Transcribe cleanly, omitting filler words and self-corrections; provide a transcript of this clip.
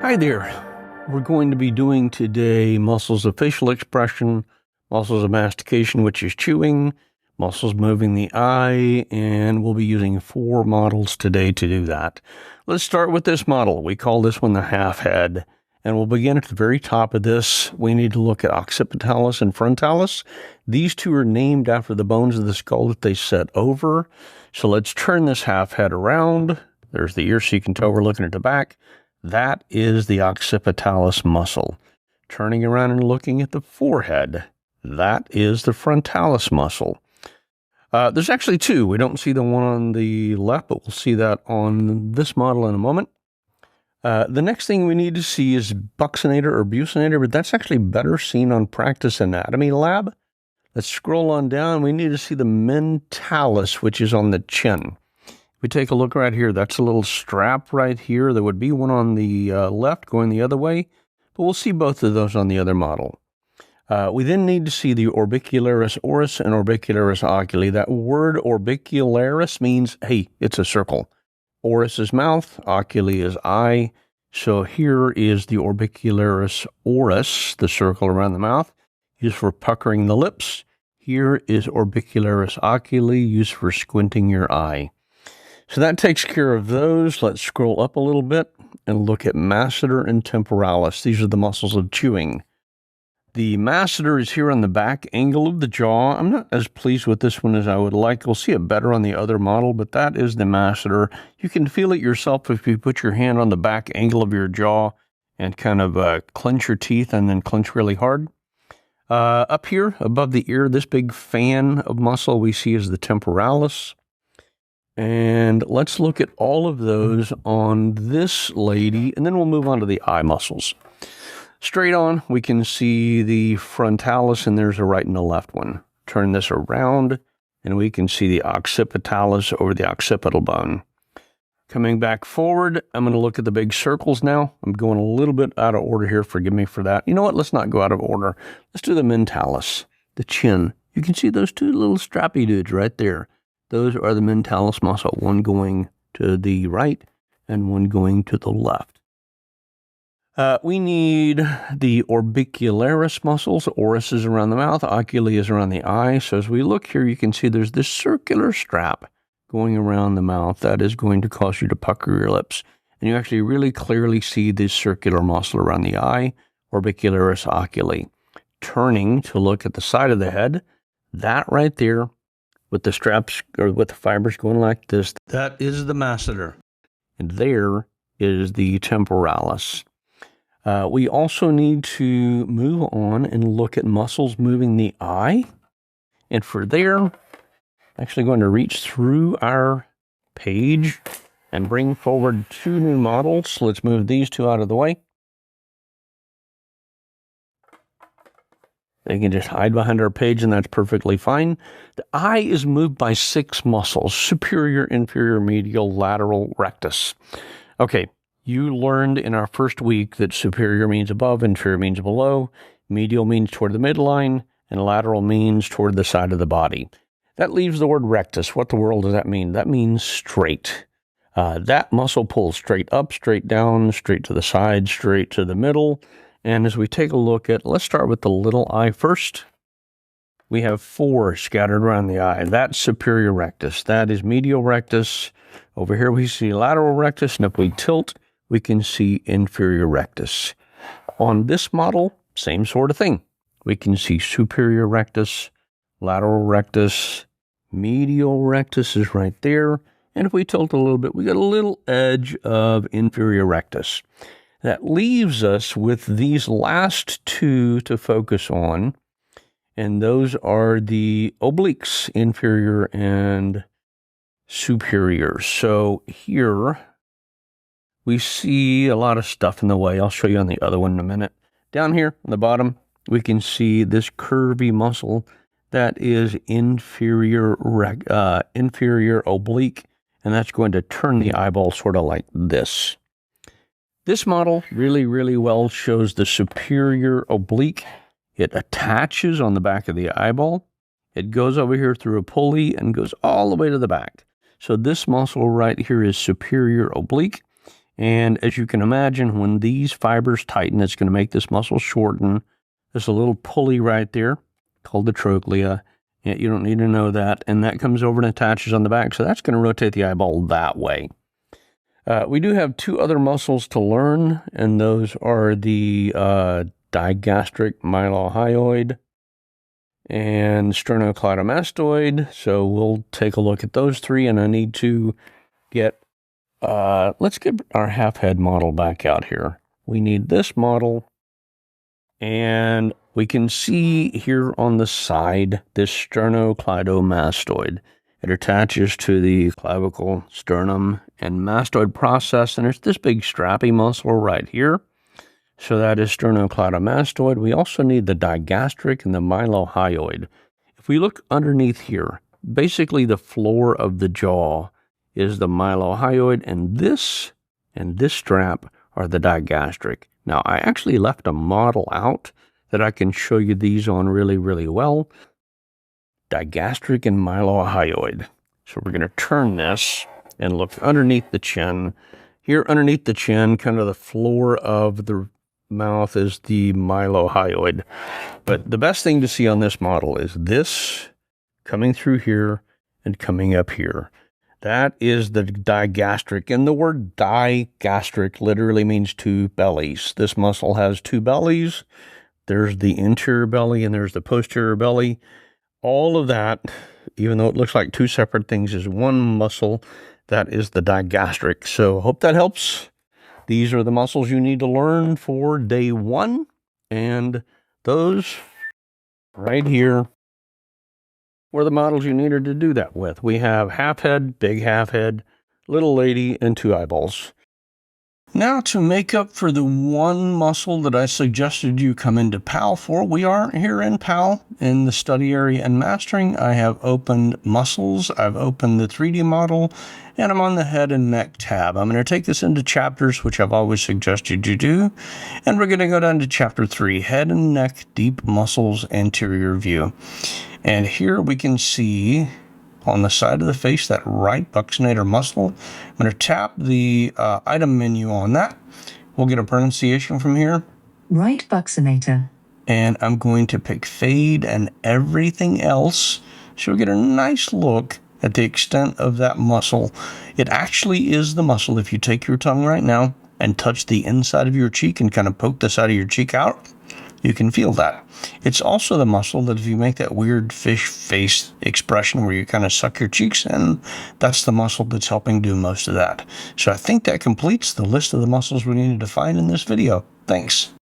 Hi there. We're going to be doing today muscles of facial expression, muscles of mastication, which is chewing, muscles moving the eye, and we'll be using 4 models today to do that. Let's start with this model. We call this one the half head, and we'll begin at the very top of this. We need to look at occipitalis and frontalis. These two are named after the bones of the skull that they set over. So let's turn this half head around. There's the ear, so you can tell we're looking at the back. That is the occipitalis muscle. Turning around and looking at the forehead, that is the frontalis muscle. There's actually 2. We don't see the one on the left, but we'll see that on this model in a moment. The next thing we need to see is buccinator or buccinator, but that's actually better seen on practice anatomy lab. Let's scroll on down. We need to see the mentalis, which is on the chin. If we take a look right here, that's a little strap right here. There would be one on the left going the other way, but we'll see both of those on the other model. We then need to see the orbicularis oris and orbicularis oculi. That word orbicularis means, hey, it's a circle. Oris is mouth, oculi is eye. So here is the orbicularis oris, the circle around the mouth, used for puckering the lips. Here is orbicularis oculi, used for squinting your eye. So that takes care of those. Let's scroll up a little bit and look at masseter and temporalis. These are the muscles of chewing. The masseter is here on the back angle of the jaw. I'm not as pleased with this one as I would like. We'll see it better on the other model, but that is the masseter. You can feel it yourself if you put your hand on the back angle of your jaw and kind of clench your teeth and then clench really hard. Up here above the ear, this big fan of muscle we see is the temporalis. And let's look at all of those on this lady, and then we'll move on to the eye muscles. Straight on, we can see the frontalis, and there's a right and a left one. Turn this around, and we can see the occipitalis over the occipital bone. Coming back forward, I'm going to look at the big circles now. I'm going a little bit out of order here. Forgive me for that. You know what? Let's not go out of order. Let's do the mentalis, the chin. You can see those 2 little strappy dudes right there. Those are the mentalis muscle, one going to the right and one going to the left. We need the orbicularis muscles. Oris is around the mouth, oculi is around the eye. So as we look here, you can see there's this circular strap going around the mouth that is going to cause you to pucker your lips. And you actually really clearly see this circular muscle around the eye, orbicularis oculi. Turning to look at the side of the head, that right there, with the straps or with the fibers going like this, that is the masseter. And there is the temporalis. We also need to move on and look at muscles moving the eye. And for there, I'm actually going to reach through our page and bring forward 2 new models. Let's move these 2 out of the way. They can just hide behind our page, and that's perfectly fine. The eye is moved by 6 muscles: superior, inferior, medial, lateral, rectus. Okay, you learned in our first week that superior means above, inferior means below, medial means toward the midline, and lateral means toward the side of the body. That leaves the word rectus. What the world does that mean? That means straight. That muscle pulls straight up, straight down, straight to the side, straight to the middle. And as we take a look at, let's start with the little eye first. We have 4 scattered around the eye. That's superior rectus. That is medial rectus. Over here we see lateral rectus, and if we tilt, we can see inferior rectus. On this model, same sort of thing. We can see superior rectus, lateral rectus, medial rectus is right there. And if we tilt a little bit, we got a little edge of inferior rectus. That leaves us with these last 2 to focus on, and those are the obliques, inferior and superior. So here we see a lot of stuff in the way. I'll show you on the other one in a minute. Down here on the bottom, we can see this curvy muscle that is inferior oblique, and that's going to turn the eyeball sort of like this. This model really, really well shows the superior oblique. It attaches on the back of the eyeball. It goes over here through a pulley and goes all the way to the back. So this muscle right here is superior oblique. And as you can imagine, when these fibers tighten, it's going to make this muscle shorten. There's a little pulley right there called the trochlea. You don't need to know that. And that comes over and attaches on the back. So that's going to rotate the eyeball that way. We do have two other muscles to learn, and those are the digastric mylohyoid and sternocleidomastoid. So we'll take a look at those three, and I need to get, let's get our half head model back out here. We need this model, and we can see here on the side this sternocleidomastoid. It attaches to the clavicle, sternum, and mastoid process, and there's this big strappy muscle right here. So that is sternocleidomastoid. We also need the digastric and the mylohyoid. If we look underneath here, basically the floor of the jaw is the mylohyoid, and this strap are the digastric. Now, I actually left a model out that I can show you these on really, really well. Digastric and mylohyoid. So we're going to turn this and look underneath the chin. Here underneath the chin, kind of the floor of the mouth, is the mylohyoid. But the best thing to see on this model is this coming through here and coming up here. That is the digastric, and the word digastric literally means two bellies. This muscle has two bellies. There's the interior belly and there's the posterior belly. All of that, even though it looks like two separate things, is one muscle. That is the digastric. So hope that helps. These are the muscles you need to learn for day 1. And those right here were the models you needed to do that with. We have half head, big half head, little lady, and 2 eyeballs. Now, to make up for the one muscle that I suggested you come into PAL for, we are here in PAL in the study area and mastering. I have opened muscles, I've opened the 3D model, and I'm on the head and neck tab. I'm going to take this into chapters, which I've always suggested you do, and we're going to go down to chapter 3, head and neck, deep muscles, anterior view. And here we can see on the side of the face, that right buccinator muscle. I'm going to tap the item menu on that. We'll get a pronunciation from here. Right buccinator. And I'm going to pick fade and everything else. So we'll get a nice look at the extent of that muscle. It actually is the muscle. If you take your tongue right now and touch the inside of your cheek and kind of poke the side of your cheek out, you can feel that. It's also the muscle that if you make that weird fish face expression where you kind of suck your cheeks in, that's the muscle that's helping do most of that. So I think that completes the list of the muscles we needed to find in this video. Thanks.